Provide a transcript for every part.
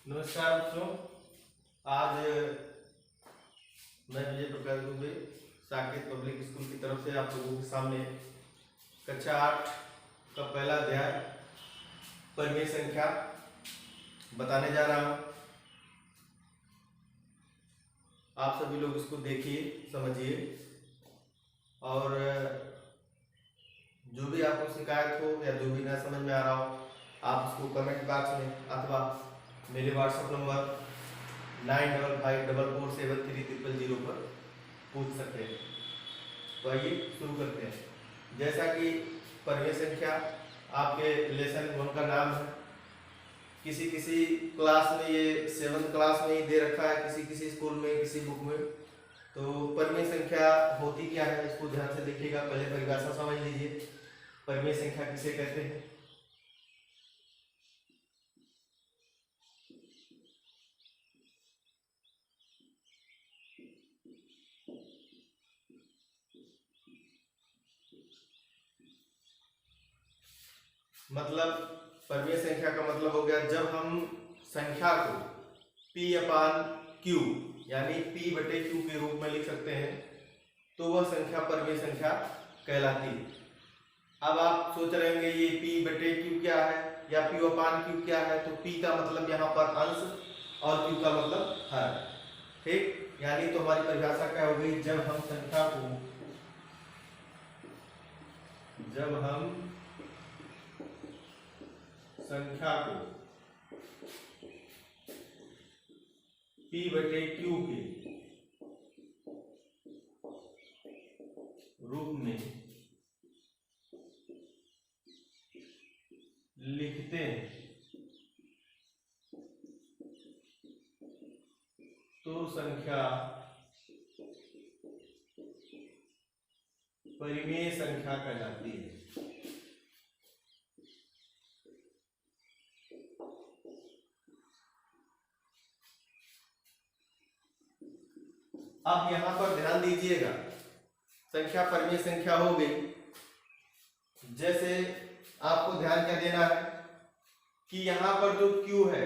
नमस्कार बच्चों। आज मैं विजय प्रकाश दुबे साकेत पब्लिक स्कूल की तरफ से आप लोगों के सामने कक्षा 8 का पहला अध्याय परिमेय संख्या बताने जा रहा हूं। आप सभी लोग इसको देखिए, समझिए और जो भी आपको शिकायत हो या जो भी ना समझ में आ रहा हो आप उसको कमेंट बॉक्स में अथवा मेरे व्हाट्सएप नंबर 9554473000 पर पूछ सकते हैं। तो आइए शुरू करते हैं। जैसा कि परिमेय संख्या आपके लेसन 1 का नाम है। किसी किसी क्लास में ये 7th क्लास में ही दे रखा है, किसी किसी स्कूल में, किसी बुक में। तो परिमेय संख्या होती क्या है इसको ध्यान से देखिएगा। पहले परिभाषा समझ लीजिए, परिमेय संख्या किसे कहते हैं। मतलब परिमेय संख्या का मतलब हो गया जब हम संख्या को P/Q यानी P/Q के रूप में लिख सकते हैं तो वह संख्या परिमेय संख्या कहलाती है। अब आप सोच रहे होंगे ये P/Q क्या है या P/Q क्या है। तो P का मतलब यहाँ पर अंश और Q का मतलब हर। ठीक, यानी तो हमारी परिभाषा क्या हो गई, जब हम संख्या को P/Q के रूप में लिखते हैं तो संख्या परिमेय संख्या कहलाती है। अब यहां पर ध्यान दीजिएगा, संख्या परिमेय संख्या हो गई। जैसे आपको ध्यान क्या देना है कि यहां पर जो Q है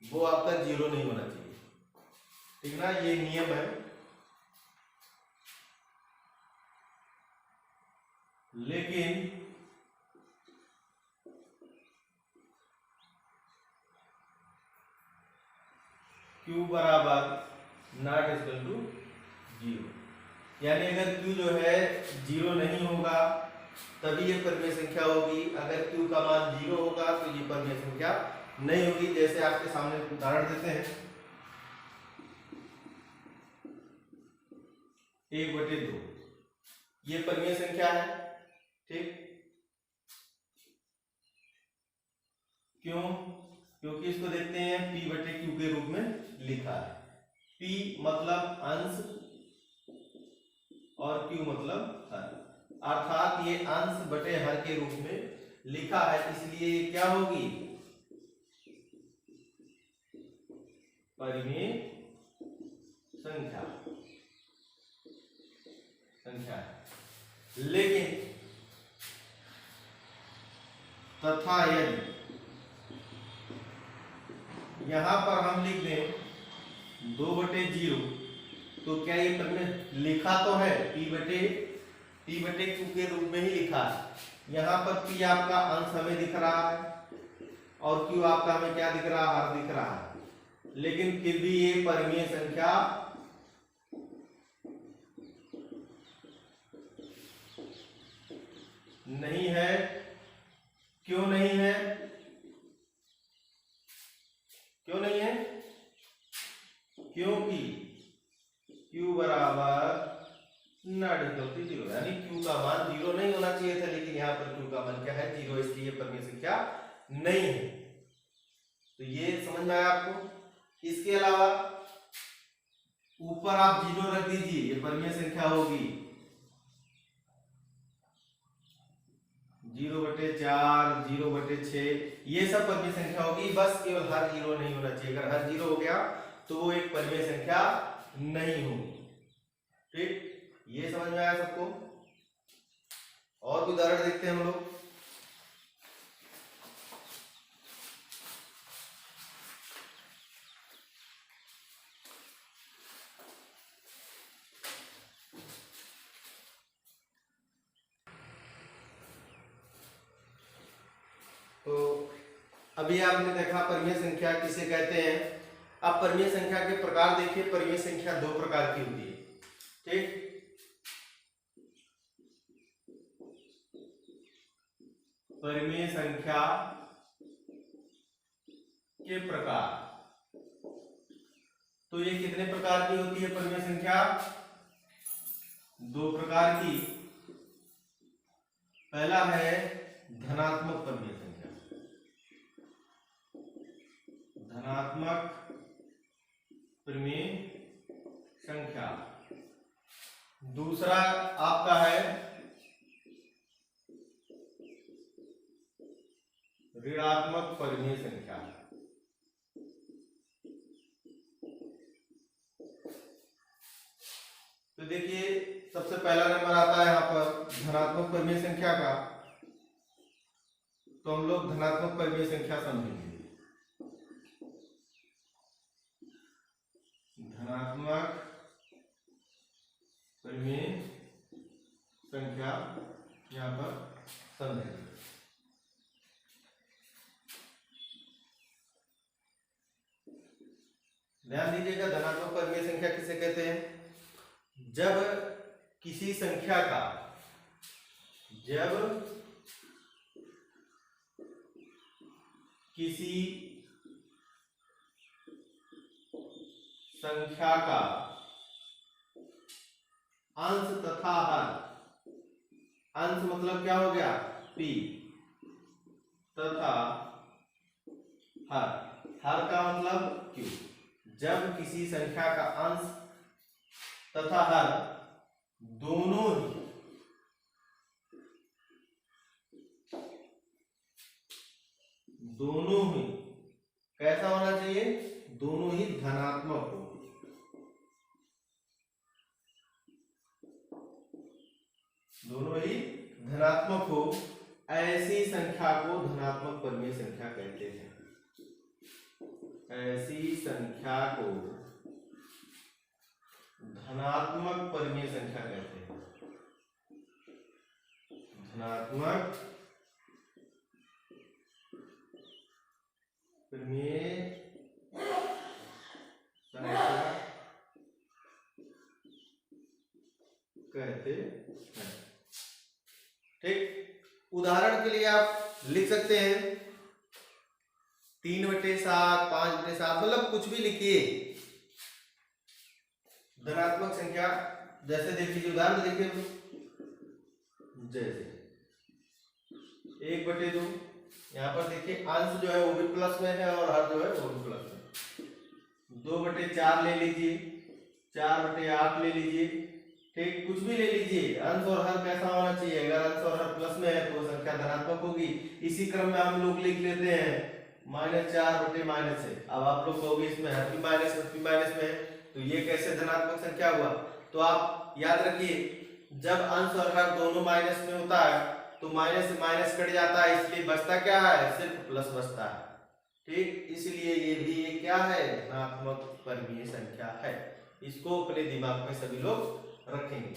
वो आपका 0 नहीं होना चाहिए। ठीक ना, ये नियम है। लेकिन Q बराबर नॉट इक्वल टू 0, यानी अगर Q जो है 0 नहीं होगा तभी ये परिमेय संख्या होगी। अगर Q का मान 0 होगा तो ये परिमेय संख्या नहीं होगी। जैसे आपके सामने उदाहरण देते हैं, 1/2 ये परिमेय संख्या है। ठीक, क्यों? क्योंकि इसको देखते हैं P/Q के रूप में लिखा है। P मतलब अंश और Q मतलब हर, अर्थात ये अंश बटे हर के रूप में लिखा है, इसलिए क्या होगी, परिमेय संख्या है। लेकिन तथा यदि यहां पर हम लिख दें 2/0 तो क्या ये परिमेय लिखा तो है, P/Q के रूप में ही लिखा है। यहाँ पर P आपका अंश हमें दिख रहा है और Q आपका हमें क्या दिख रहा है, हर दिख रहा है। लेकिन फिर भी ये परिमेय संख्या नहीं है। क्यों नहीं है? क्यों नहीं है? क्योंकि Q बराबर नॉट इक्वल टू 0, यानी Q का मान 0 नहीं होना चाहिए था, लेकिन यहाँ पर Q का मान क्या है, 0, इसलिए परिमेय संख्या नहीं है। तो ये समझ में आया आपको। इसके अलावा ऊपर आप 0 रख दीजिए, ये परिमेय संख्या होगी। 0/4, 0/6 ये सब परिमेय संख्या होगी। बस केवल हर 0 नहीं होना चाहिए। अगर हर 0 हो गया तो वो एक परिमेय संख्या नहीं होगी। ठीक, ये समझ में आया सबको। और भी उदाहरण देखते हैं हम लोग। अभी आपने देखा परिमेय संख्या किसे कहते हैं। अब परिमेय संख्या के प्रकार देखिए। परिमेय संख्या दो प्रकार की होती है, ठीक। परिमेय संख्या के प्रकार, तो ये कितने प्रकार की होती है परिमेय संख्या? दो प्रकार की। पहला है धनात्मक परिमेय संख्या, धनात्मक परिमेय संख्या। दूसरा आपका है ऋणात्मक परिमेय संख्या। तो देखिए सबसे पहला नंबर आता है यहाँ पर धनात्मक परिमेय संख्या का। तो हम लोग धनात्मक परिमेय संख्या समझेंगे। धनात्मक परिमेय संख्या यहाँ पर समझेंगे। ध्यान दीजिएगा, धनात्मक परिमेय संख्या किसे कहते हैं? जब किसी संख्या का, जब किसी संख्या का अंश तथा हर, अंश मतलब क्या हो गया? p, तथा हर, हर का मतलब q। जब किसी संख्या का अंश तथा हर दोनों ही कैसा होना चाहिए? दोनों ही धनात्मक हो। दोनों ही धनात्मक हो, ऐसी संख्या को धनात्मक परिमेय संख्या कहते हैं। ऐसी संख्या को धनात्मक परिमेय संख्या कहते हैं। धनात्मक परिमेय संख्या कहते हैं, ठीक। उदाहरण के लिए आप लिख सकते हैं 3/7, 5/7, मतलब कुछ भी लिखिए धनात्मक संख्या। जैसे देख लीजिए, उदाहरण देखिए, जैसे 1/2। यहाँ पर देखिए अंश जो है वो भी प्लस में है और हर जो है वो भी प्लस में। 2/4 ले लीजिए, 4/8 ले लीजिए, ठीक, कुछ भी ले लीजिए। अंश और हर कैसा होना चाहिए? अगर अंश और हर प्लस में है तो वो संख्या धनात्मक होगी। इसी क्रम में हम लोग लिख लेते हैं -4/- है। अब आप लोग कहोगे इसमें हर भी माइनस में है, तो ये कैसे धनात्मक संख्या हुआ? तो आप याद रखिए, जब अंश और हर दोनों माइनस में होता है तो माइनस से माइनस कट जाता है, इसलिए बचता क्या है? सिर्फ प्लस बचता है, ठीक। इसलिए ये भी क्या है? धनात्मक परिमेय संख्या है। इसको अपने दिमाग में सभी लोग रखेंगे,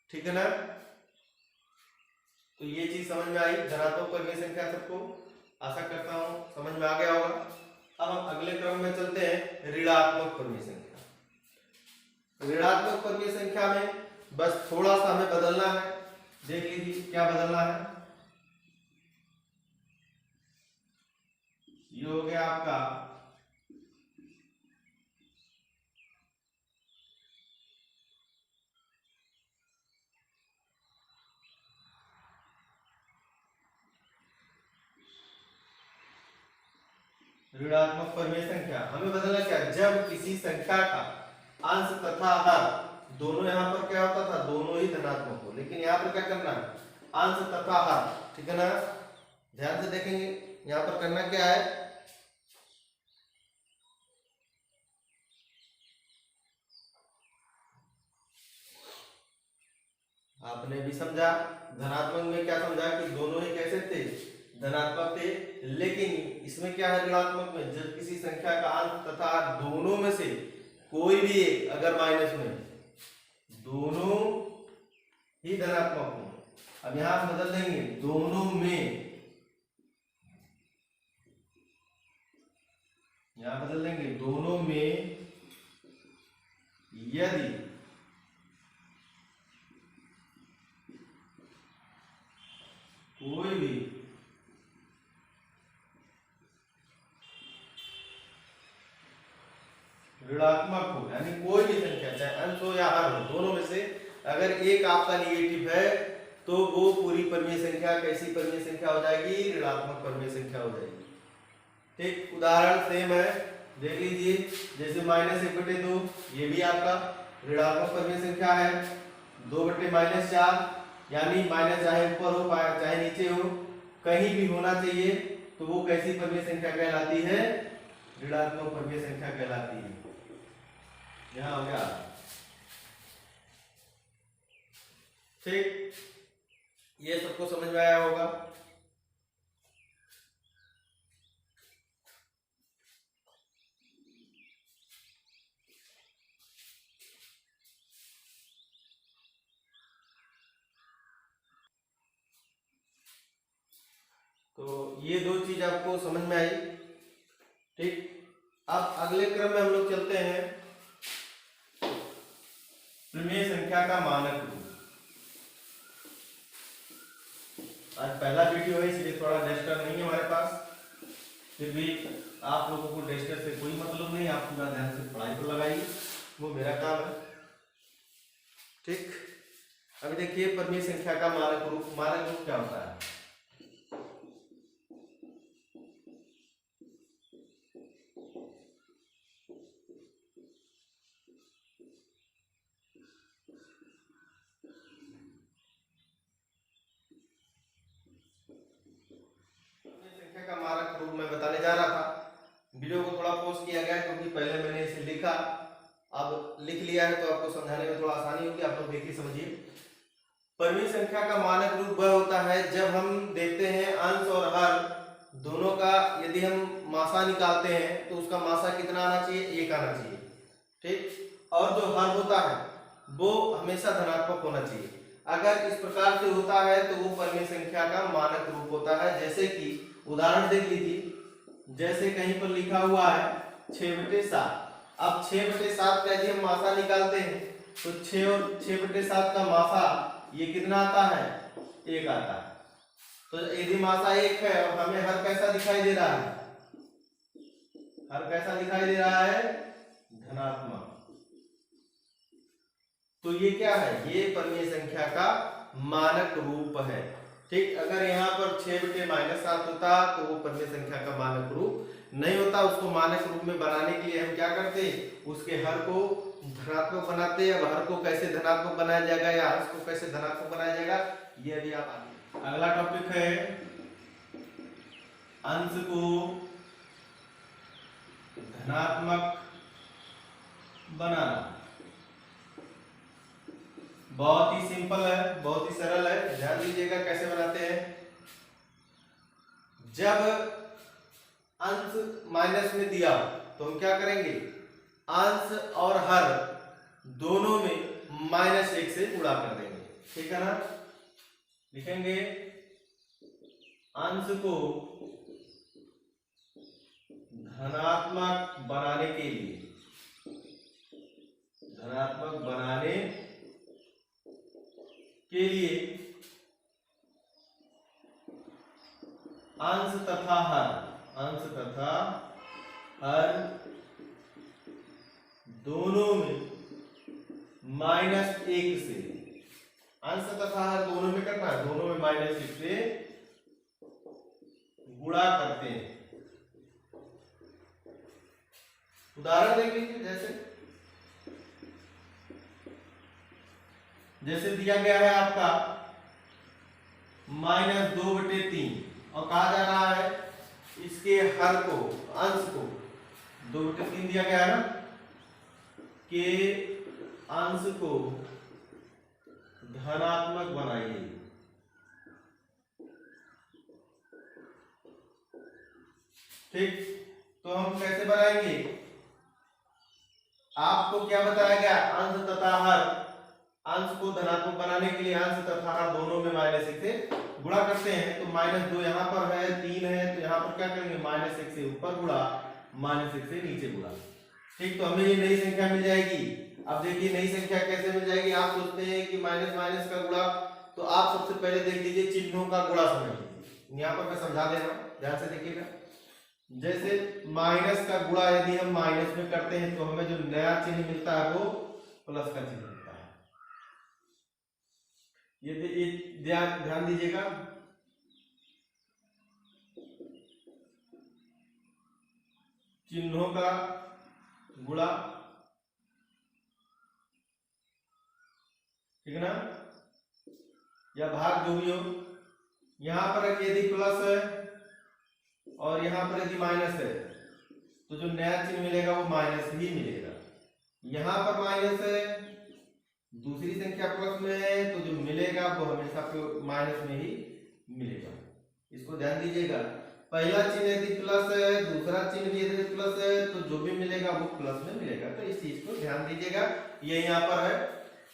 ठीक है ना। तो ये चीज समझ में आई, धनात्मक परिमेय संख्या सबको, आशा करता हूं समझ में आ गया होगा। अब हम अगले क्रम में चलते हैं, ऋणात्मक परिमेय संख्या। ऋणात्मक परिमेय संख्या में बस थोड़ा सा हमें बदलना है। देख लीजिए क्या बदलना है। ये हो गया आपका ऋणात्मक परिमेय संख्या। हमें बदलना क्या? जब किसी संख्या का अंश तथा हर दोनों, यहाँ पर क्या होता था? दोनों ही धनात्मक हो, लेकिन यहाँ पर क्या करना है? अंश तथा हर, ठीक है ना। ध्यान से देखेंगे, यहाँ पर करना क्या है? आपने भी समझा, धनात्मक में क्या समझा कि दोनों ही कैसे थे? धनात्मक थे। लेकिन इसमें क्या है ऋणात्मक में? जब किसी संख्या का अंश तथा दोनों में से कोई भी एक अगर माइनस में, दोनों ही धनात्मक हो। अब यहां बदल देंगे, दोनों में कोई भी ऋणात्मक हो, यानी कोई भी संख्या चाहे अंश हो या हर हो, दोनों में से अगर एक आपका निगेटिव है तो वो पूरी परमीय संख्या कैसी परमीय संख्या हो जाएगी? ऋणात्मक परमीय संख्या हो जाएगी। ठीक, उदाहरण सेम है, देख लीजिए, जैसे -1/2 ये भी आपका ऋणात्मक परमीय संख्या है। 2/-4 यानी माइनस चाहे ऊपर हो चाहे नीचे हो, कहीं भी होना चाहिए, तो वो कैसी परमीय संख्या कहलाती है? ऋणात्मक परमीय संख्या कहलाती है। यहां हो गया। ठीक, ये सबको समझ में आया होगा। तो ये दो चीज आपको समझ में आई। ठीक, अब अगले क्रम में हम लोग चलते हैं परमीय संख्या का मानक रूप। आज पहला वीडियो है इसलिए थोड़ा डस्टर नहीं है हमारे पास, फिर भी आप लोगों को डस्टर से कोई मतलब नहीं, आप पूरा ध्यान से पढ़ाई पर लगाइए, वो मेरा काम है। ठीक, अभी देखिए परमीय संख्या का मानक रूप। मानक रूप क्या होता है? का मानक रूप मैं बताने जा रहा था। वीडियो को थोड़ा पॉज किया गया क्योंकि पहले मैंने इसे लिखा, अब लिख लिया है तो आपको समझाने में थोड़ा आसानी होगी। आप लोग देखिए समझिए, परमीय संख्या का मानक रूप वह होता है जब हम देखते हैं अंश और हर दोनों का, यदि हम मासा निकालते हैं तो उसका मासा कितना आना चाहिए? 1 आना चाहिए। ठीक, और जो हर होता है वो हमेशा धनात्मक होना चाहिए। अगर इस प्रकार से होता है तो वो परमीय संख्या का मानक रूप होता है। जैसे कि उदाहरण देख लीजिए, जैसे कहीं पर लिखा हुआ है 6/7। अब 6/7 का यदि हम मासा निकालते हैं तो 6 और 6/7 का मासा ये कितना आता है? 1 आता है। तो यदि मासा 1 है और हमें हर कैसा दिखाई दे रहा है? हर कैसा दिखाई दे रहा है? धनात्मक। तो ये क्या है? ये परमीय संख्या का मानक रूप है। ठीक, अगर यहाँ पर 6/-7 होता तो वो परमीय संख्या का मानक रूप नहीं होता। उसको मानक रूप में बनाने के लिए हम क्या करते? उसके हर को धनात्मक बनाते। अब हर को कैसे धनात्मक बनाया जाएगा या अंश को कैसे धनात्मक बनाया जाएगा, ये अभी आप आगे। अगला टॉपिक है अंश को धनात्मक बनाना। बहुत ही सिंपल है, बहुत ही सरल है, ध्यान दीजिएगा कैसे बनाते हैं। जब अंश माइनस में दिया तो हम क्या करेंगे? अंश और हर दोनों में -1 से गुणा कर देंगे। ठीक है ना? लिखेंगे अंश को धनात्मक बनाने के लिए, धनात्मक बनाने के लिए अंश तथा हर दोनों में -1 से, अंश तथा हर दोनों में करना है, दोनों में -1 से गुणा करते हैं। उदाहरण देख लीजिए, जैसे दिया गया है आपका -2/3 और कहा जा रहा है इसके हर को, अंश को 2/3 दिया गया है ना, के अंश को धनात्मक बनाइए। ठीक, तो हम कैसे बनाएंगे? आपको क्या बताया गया? अंश तथा हर, अंश को धनात्मक बनाने के लिए अंश तथा हर दोनों में -1 से गुणा करते हैं। तो -2 यहाँ पर है, 3 है, तो यहाँ पर क्या करेंगे? -1 से ऊपर गुणा, -1 से नीचे गुणा। ठीक, तो हमें ये नई संख्या मिल जाएगी। अब देखिए नई संख्या कैसे मिल जाएगी? आप सोचते हैं कि माइनस माइनस का गुणा तो आप सबसे पहले देख लीजिए चिन्हों का गुणा समझ लीजिए। यहाँ पर मैं समझा दे रहा हूँ, ध्यान से देखिएगा। जैसे माइनस का गुणा यदि हम माइनस में करते हैं तो हमें जो नया चिन्ह मिलता है वो प्लस का चिन्ह मिलता है। ये ध्यान दीजिएगा। चिन्हों का गुणा, ठीक है ना, या भाग जो भी हो। यहां पर यदि प्लस है और यहां पर यदि माइनस है तो जो नया चिन्ह मिलेगा वो माइनस ही मिलेगा। यहां पर माइनस है, दूसरी संख्या प्लस में है, तो जो मिलेगा वो हमेशा माइनस में ही मिलेगा। इसको ध्यान दीजिएगा। पहला चिन्ह यदि प्लस है, दूसरा चिन्ह भी यदि प्लस है, तो जो भी मिलेगा वो प्लस में मिलेगा। तो इस चीज को ध्यान दीजिएगा। ये यहाँ पर है,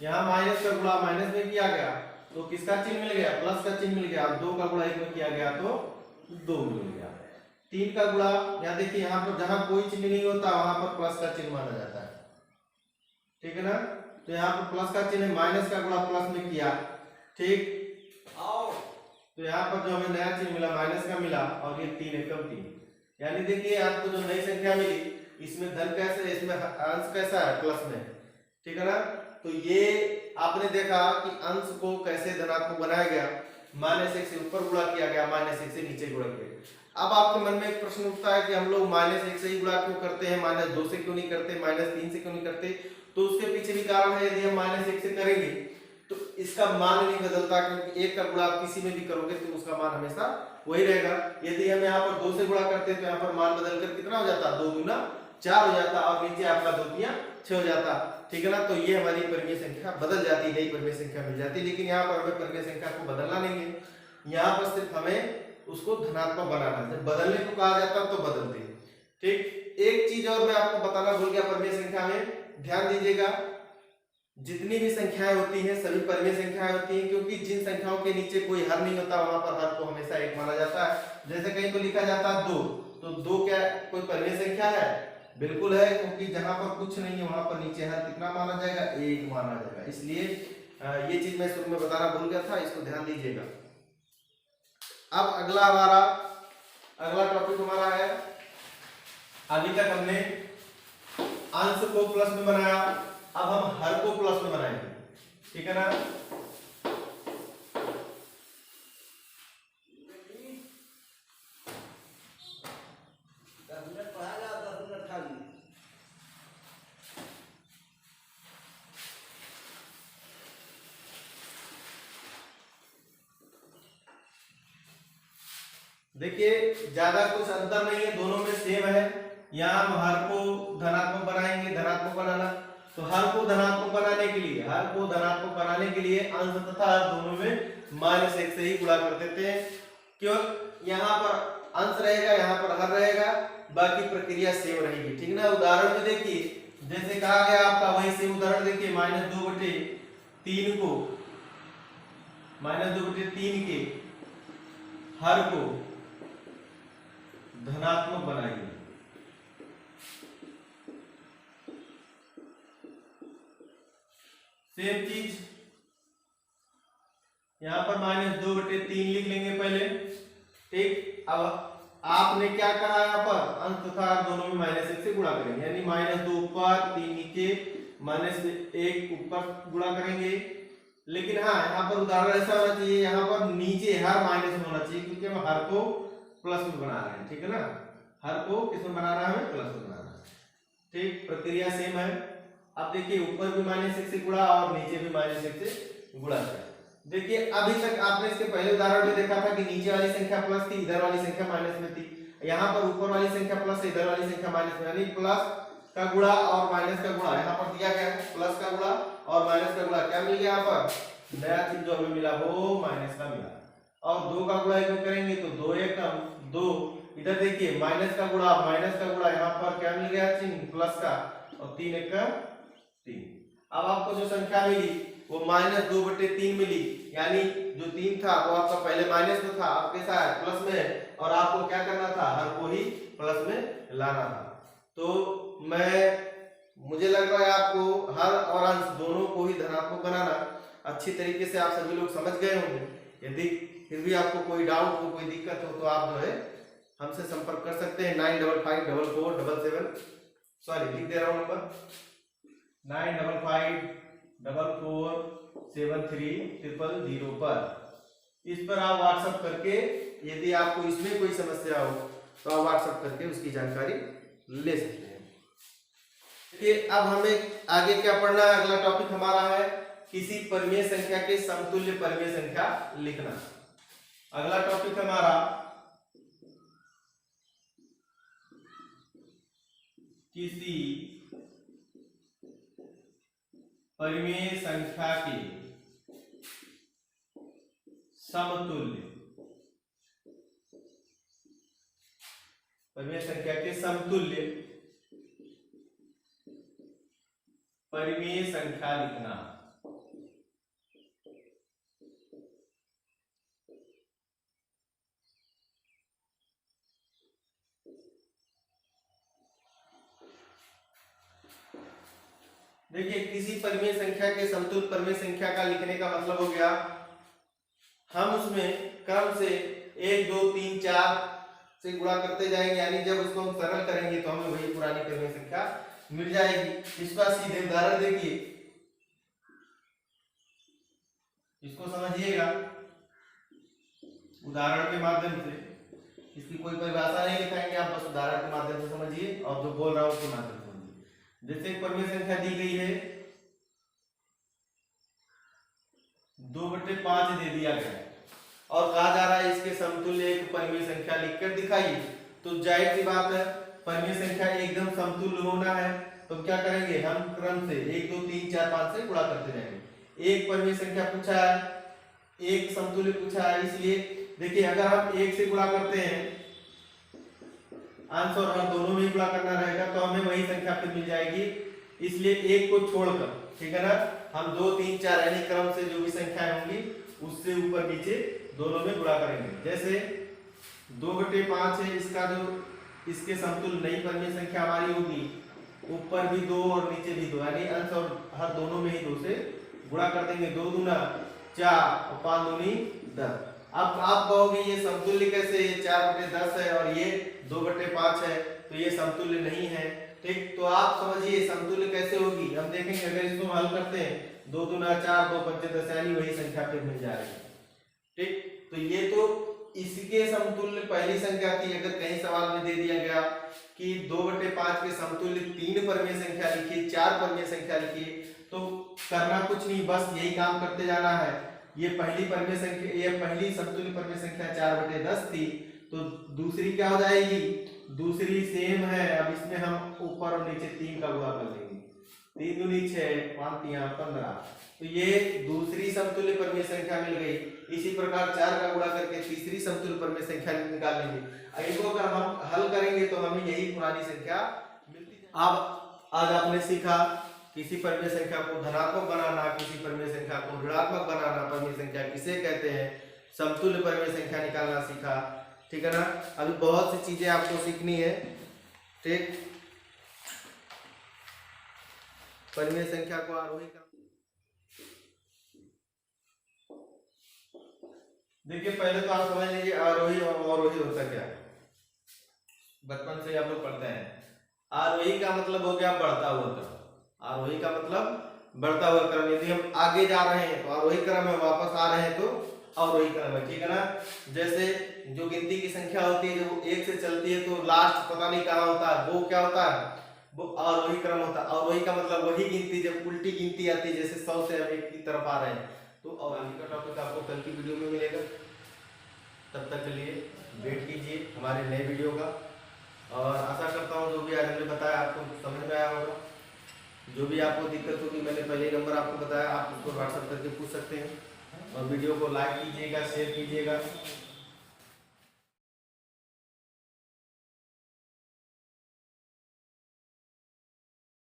यहाँ माइनस का गुणा माइनस में किया गया तो किसका चिन्ह मिल गया? प्लस का चिन्ह मिल गया। 2 का गुणा 1 में किया गया तो 2 मिल गया। 3 का गुणा, यहाँ देखिए यहाँ पर जहां कोई चिन्ह नहीं होता वहां पर प्लस का चिन्ह माना जाता है, ठीक है ना। तो यहाँ पर प्लस का चिन्ह, माइनस का गुणा प्लस में किया, ठीक। तो यहाँ पर जो हमें नया चिन्ह मिला माइनस का मिला और ये 3 एकम 3, यानी देखिए आपको जो नई संख्या मिली इसमें धन कैसे, इसमें अंश कैसा है? प्लस में, ठीक है ना। तो ये आपने देखा कि अंश को कैसे धनात्मक बनाया गया। -1 से ऊपर गुणा किया गया, -1 से नीचे गुणा किया। अब आपके मन में एक प्रश्न उठता है कि हम लोग -1 से ही गुणा क्यों करते हैं, -2 से क्यों नहीं करते, -3 से क्यों नहीं करते? तो उसके पीछे भी कारण है। यदि हम -1 से करेंगे तो इसका मान नहीं बदलता, क्योंकि 1 का गुणा आप किसी में भी करोगे तो उसका मान हमेशा वही रहेगा। यदि हम यहाँ पर 2 से गुणा करते हैं तो यहाँ पर मान बदलकर कितना हो जाता? 2 दूना 4 हो जाता और नीचे आपका 2 तिया 6 हो जाता, ठीक है ना। तो ये हमारी परिमेय संख्या बदल जाती, नई परिमेय संख्या मिल जाती। लेकिन यहाँ पर हमें परिमेय संख्या को बदलना नहीं है, यहाँ पर सिर्फ हमें उसको धनात्मक बनाना है। जब बदलने को कहा जाता है तो बदलते हैं, ठीक। एक चीज और मैं आपको बताना भूल गया परिमेय संख्या में, ध्यान दीजिएगा। जितनी भी संख्याएं होती हैं सभी परिमेय संख्याएं होती हैं, क्योंकि जिन संख्याओं के नीचे कोई हर नहीं होता वहां पर हर को हमेशा 1 माना जाता है। जैसे कहीं तो लिखा जाता है 2, तो 2 क्या कोई परिमेय संख्या है? बिल्कुल है, क्योंकि जहां पर कुछ नहीं है वहां पर नीचे हर कितना माना जाएगा? 1 माना जाएगा। इसलिए ये चीज मैं शुरू में बताना भूल गया था, इसको ध्यान दीजिएगा। अब अगला टॉपिक हमारा है, अभी तक हमने अंश को प्लस में बनाया, अब हम हर को प्लस में बनाएंगे, ठीक है ना। देखिए ज्यादा कुछ अंतर नहीं है, दोनों में सेम है। यहाँ हम हर को धनात्मक बनाएंगे, धनात्मक बनाना, तो हर को धनात्मक बनाने के लिए अंश तथा हर दोनों में -1 से ही गुणा कर देते हैं। क्यों? यहाँ पर अंश रहेगा, यहाँ पर हर रहेगा, बाकी प्रक्रिया सेम रहेगी, ठीक ना। उदाहरण में देखिए, जैसे कहा गया आपका वही सेम उदाहरण देखिए, -2/3 को, -2/3 के हर को धनात्मक बनाइए। सेम चीज यहां पर -2/3 लिख लेंगे पहले, ठीक। अब आपने क्या कहा, यहाँ पर अंश तथा हर दोनों में -1 से गुणा करेंगे, यानी -2 ऊपर 3 नीचे, -1 ऊपर गुणा करेंगे। लेकिन हाँ, यहाँ पर उदाहरण ऐसा होना चाहिए, यहाँ पर नीचे हर माइनस में होना चाहिए, क्योंकि हम हर को प्लस में बना रहे हैं, ठीक है ना। हर को किस में बना रहा है? प्लस में बना रहा है, ठीक। प्रक्रिया सेम है। अब देखिए ऊपर भी -1 से गुणा और नीचे भी -1 से गुणा किया। देखिए अभी तक आपने इसके पहले उदाहरण में देखा था कि नीचे वाली संख्या प्लस थी, इधर वाली संख्या माइनस में थी। यहाँ पर ऊपर वाली संख्या प्लस है, इधर वाली संख्या माइनस में, यानी प्लस का गुणा और माइनस का गुणा यहाँ पर दिया गया है। प्लस का गुणा और माइनस का गुणा क्या मिल गया? यहाँ पर नया चीज जो हमें मिला वो माइनस का मिला। और 2 का गुणा क्यों करेंगे तो 2 एकम 2, इधर देखिए माइनस का गुणा यहाँ पर क्या मिल गया? चिन्ह प्लस का, और 3 एकम 3। अब आपको जो संख्या मिली वो -2/3 मिली, यानी जो 3 था वो आपका पहले माइनस में था, अब कैसा है? प्लस में है, और आपको क्या करना था? हर को ही प्लस में लाना था। तो मुझे लग रहा है आपको हर और अंश दोनों को ही धनात्मक बनाना अच्छी तरीके से आप सभी लोग समझ गए होंगे। यदि फिर भी आपको कोई डाउट हो, कोई दिक्कत हो तो आप जो है हमसे संपर्क कर सकते हैं। 955447 सॉरी लिख दे रहा हूँ नंबर 9554473000 पर। इस पर आप व्हाट्सएप करके यदि आपको इसमें कोई समस्या हो तो आप व्हाट्सएप करके उसकी जानकारी ले सकते हैं। देखिए अब हमें आगे क्या पढ़ना है। अगला टॉपिक हमारा है किसी परिमेय संख्या के समतुल्य परिमेय संख्या लिखना। अगला टॉपिक हमारा किसी परिमेय संख्या के समतुल्य परिमेय संख्या के समतुल्य परिमेय संख्या लिखना। देखिए किसी परिमेय संख्या के समतुल्य परिमेय संख्या का लिखने का मतलब हो गया हम उसमें क्रम से 1 2 3 4 से गुणा करते जाएंगे, यानी जब उसको हम सरल करेंगे तो हमें वही पुरानी परिमेय संख्या मिल जाएगी। इसका सीधे उदाहरण देखिए, इसको समझिएगा उदाहरण के माध्यम से। इसकी कोई परिभाषा नहीं लिखाएंगे, आप बस उदाहरण के माध्यम से समझिए और जो बोल रहा हूं उसके माध्यम से समझिए। जैसे एक परिमेय संख्या दी गई है 2/5 दे दिया गया है और कहा जा रहा है इसके समतुल्य एक परिमेय संख्या लिखकर दिखाइए। तो जाहिर सी बात है परिमेय संख्या एकदम समतुल्य होना है तो क्या करेंगे हम क्रम से 1 2 3 4 5 से गुणा करते जाएंगे। एक परिमेय संख्या पूछा है, एक समतुल्य पूछा है, इसलिए देखिए अगर हम 1 से गुणा करते हैं अंश और हर दोनों में गुणा करना रहेगा तो हमें वही संख्या फिर मिल जाएगी। इसलिए 1 को छोड़कर, ठीक है ना, हम 2 3 4 यानी क्रम से जो भी संख्याएं होंगी उससे ऊपर नीचे दोनों में गुणा करेंगे। जैसे 2/5 है, इसका जो इसके समतुल्य नई परिमेय संख्या हमारी होगी ऊपर भी 2 और नीचे भी 2, यानी अंश और हर दोनों में ही 2 से गुणा कर देंगे। 2 दूना 4 और 5 दूनी 10। अब आप कहोगे ये समतुल्य कैसे, ये 4/10 है और ये 2/5 है तो ये समतुल्य नहीं है। ठीक, तो आप समझिए समतुल्य कैसे होगी। हम देखेंगे अगर इसको हल करते हैं 2 दूना 4 2 5 10 यानी वही संख्या फिर मिल जाएगी। ठीक, तो ये तो इसके समतुल्य पहली संख्या थी। अगर कहीं सवाल में दे दिया गया कि 2/5 के समतुल्य 3 परिमेय संख्या लिखिए, 4 परिमेय संख्या लिखिए, तो करना कुछ नहीं, बस यही काम करते जाना है। ये पहली परिमेय संख्या, ये पहली समतुल्य परिमेय संख्या 4/10 थी तो दूसरी क्या हो जाएगी, दूसरी सेम है। अब इसमें हम ऊपर और नीचे 3 का गुणा कर देंगे। 3 दूनी 6 5 3 15, तो ये दूसरी समतुल्य परिमेय संख्या मिल गई। इसी प्रकार 4 का गुणा करके तीसरी समतुल्य परिमेय संख्या निकाल लेंगे। इनको अगर हम हल करेंगे तो हमें यही पुरानी संख्या मिलती है। अब आज आपने सीखा किसी परिमेय संख्या को धनात्मक बनाना, किसी परिमेय संख्या को ऋणात्मक बनाना, परिमेय संख्या किसे कहते हैं, समतुल्य परिमेय संख्या निकालना सीखा। ठीक है ना, अभी बहुत सी चीजें आपको सीखनी है। ठीक, परिमेय संख्या को आरोही क्रम, देखिए पहले तो आप समझ लीजिए आरोही और अवरोही होता क्या है। बचपन से आप लोग पढ़ते हैं। आरोही का मतलब हो गया बढ़ता हुआ क्रम, आरोही का मतलब बढ़ता हुआ क्रम। यदि हम आगे जा रहे हैं तो आरोही क्रम है, वापस आ रहे हैं तो अवरोही क्रम है। ठीक है ना, जैसे जो गिनती की संख्या होती है जब 1 से चलती है तो लास्ट पता नहीं कहाँ होता है, वो क्या होता है, वो अवरोही क्रम होता है। अवरोही का मतलब वही गिनती जब उल्टी गिनती आती है, जैसे 100 से अब 1 की तरफ आ रहे हैं तो अवरोही का टॉपिक आपको कल की वीडियो में मिलेगा। तब तक के लिए वेट कीजिए हमारे नए वीडियो का, और आशा करता हूँ जो भी आज हमने बताया आपको समझ में आया होगा। जो भी आपको दिक्कत होगी मैंने पहले नंबर आपको बताया, आप उसको व्हाट्सएप करके पूछ सकते हैं। और वीडियो को लाइक कीजिएगा, शेयर कीजिएगा।